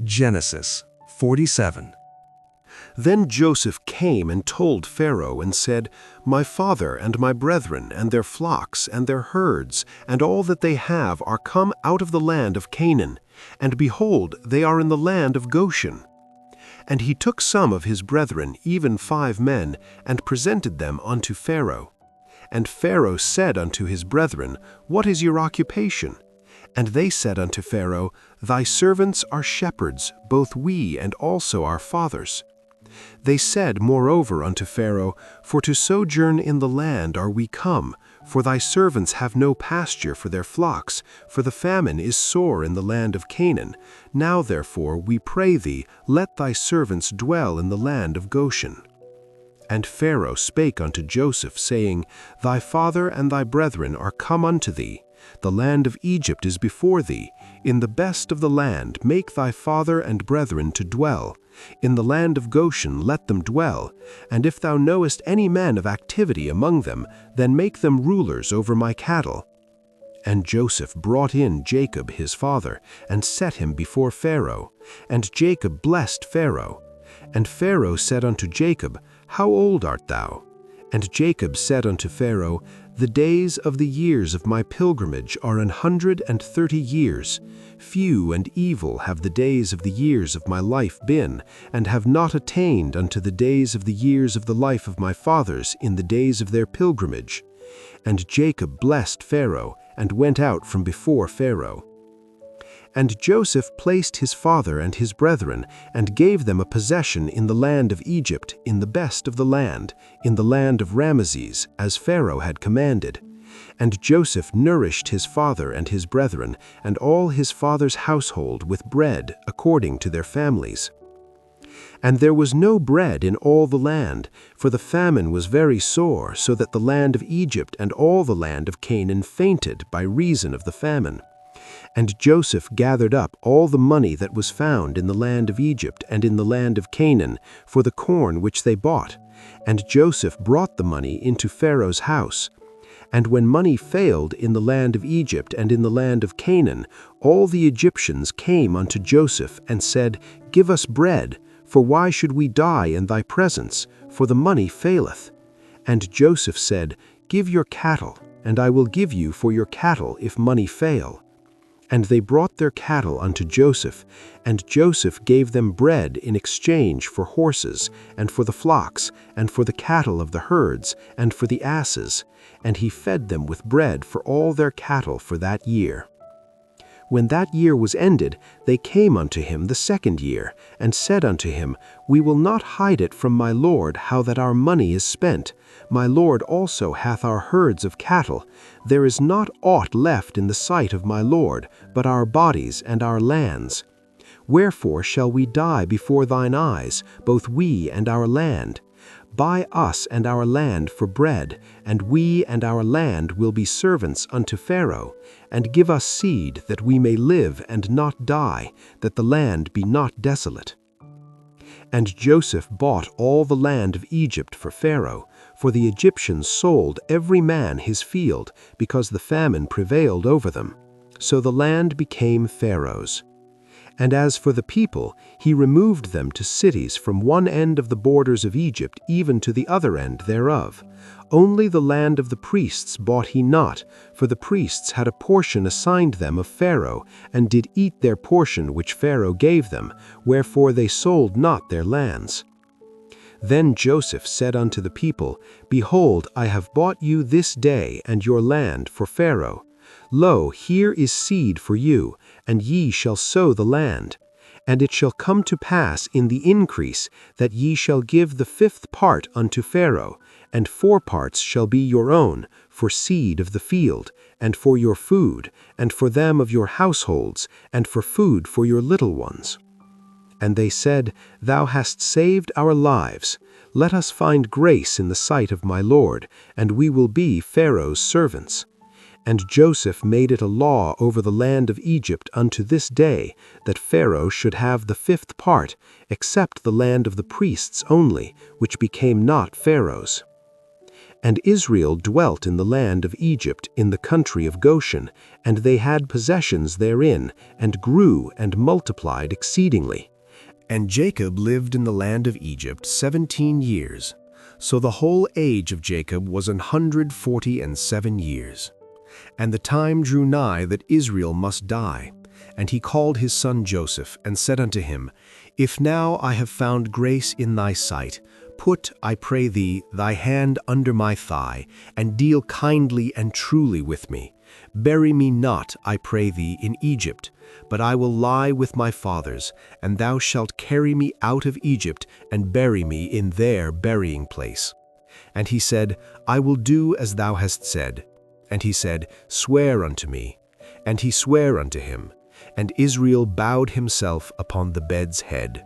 Genesis 47. Then Joseph came and told Pharaoh and said, My father and my brethren and their flocks and their herds and all that they have are come out of the land of Canaan, and behold, they are in the land of Goshen. And he took some of his brethren, even 5 men, and presented them unto Pharaoh. And Pharaoh said unto his brethren, What is your occupation? And they said unto Pharaoh, Thy servants are shepherds, both we and also our fathers. They said moreover unto Pharaoh, For to sojourn in the land are we come, for thy servants have no pasture for their flocks, for the famine is sore in the land of Canaan. Now therefore, we pray thee, let thy servants dwell in the land of Goshen. And Pharaoh spake unto Joseph, saying, Thy father and thy brethren are come unto thee. The land of Egypt is before thee. In the best of the land make thy father and brethren to dwell. In the land of Goshen let them dwell. And if thou knowest any men of activity among them, then make them rulers over my cattle. And Joseph brought in Jacob his father, and set him before Pharaoh. And Jacob blessed Pharaoh. And Pharaoh said unto Jacob, How old art thou? And Jacob said unto Pharaoh, The days of the years of my pilgrimage are 130 years. Few and evil have the days of the years of my life been, and have not attained unto the days of the years of the life of my fathers in the days of their pilgrimage. And Jacob blessed Pharaoh, and went out from before Pharaoh. And Joseph placed his father and his brethren, and gave them a possession in the land of Egypt, in the best of the land, in the land of Rameses, as Pharaoh had commanded. And Joseph nourished his father and his brethren, and all his father's household with bread, according to their families. And there was no bread in all the land, for the famine was very sore, so that the land of Egypt and all the land of Canaan fainted by reason of the famine. And Joseph gathered up all the money that was found in the land of Egypt and in the land of Canaan for the corn which they bought. And Joseph brought the money into Pharaoh's house. And when money failed in the land of Egypt and in the land of Canaan, all the Egyptians came unto Joseph and said, Give us bread, for why should we die in thy presence? For the money faileth. And Joseph said, Give your cattle, and I will give you for your cattle if money fail. And they brought their cattle unto Joseph, and Joseph gave them bread in exchange for horses, and for the flocks, and for the cattle of the herds, and for the asses, and he fed them with bread for all their cattle for that year. When that year was ended, they came unto him the 2nd year, and said unto him, We will not hide it from my lord how that our money is spent. My lord also hath our herds of cattle. There is not aught left in the sight of my lord, but our bodies and our lands. Wherefore shall we die before thine eyes, both we and our land? Buy us and our land for bread, and we and our land will be servants unto Pharaoh, and give us seed that we may live and not die, that the land be not desolate. And Joseph bought all the land of Egypt for Pharaoh, for the Egyptians sold every man his field, because the famine prevailed over them. So the land became Pharaoh's. And as for the people, he removed them to cities from one end of the borders of Egypt even to the other end thereof. Only the land of the priests bought he not, for the priests had a portion assigned them of Pharaoh, and did eat their portion which Pharaoh gave them, wherefore they sold not their lands. Then Joseph said unto the people, Behold, I have bought you this day and your land for Pharaoh. Lo, here is seed for you, and ye shall sow the land. And it shall come to pass in the increase that ye shall give the 5th part unto Pharaoh, and 4 parts shall be your own, for seed of the field, and for your food, and for them of your households, and for food for your little ones. And they said, Thou hast saved our lives. Let us find grace in the sight of my lord, and we will be Pharaoh's servants. And Joseph made it a law over the land of Egypt unto this day, that Pharaoh should have the 5th part, except the land of the priests only, which became not Pharaoh's. And Israel dwelt in the land of Egypt in the country of Goshen, and they had possessions therein, and grew and multiplied exceedingly. And Jacob lived in the land of Egypt 17 years. So the whole age of Jacob was 147 years. And the time drew nigh that Israel must die. And he called his son Joseph, and said unto him, If now I have found grace in thy sight, put, I pray thee, thy hand under my thigh, and deal kindly and truly with me. Bury me not, I pray thee, in Egypt, but I will lie with my fathers, and thou shalt carry me out of Egypt, and bury me in their burying place. And he said, I will do as thou hast said. And he said, Swear unto me. And he sware unto him. And Israel bowed himself upon the bed's head.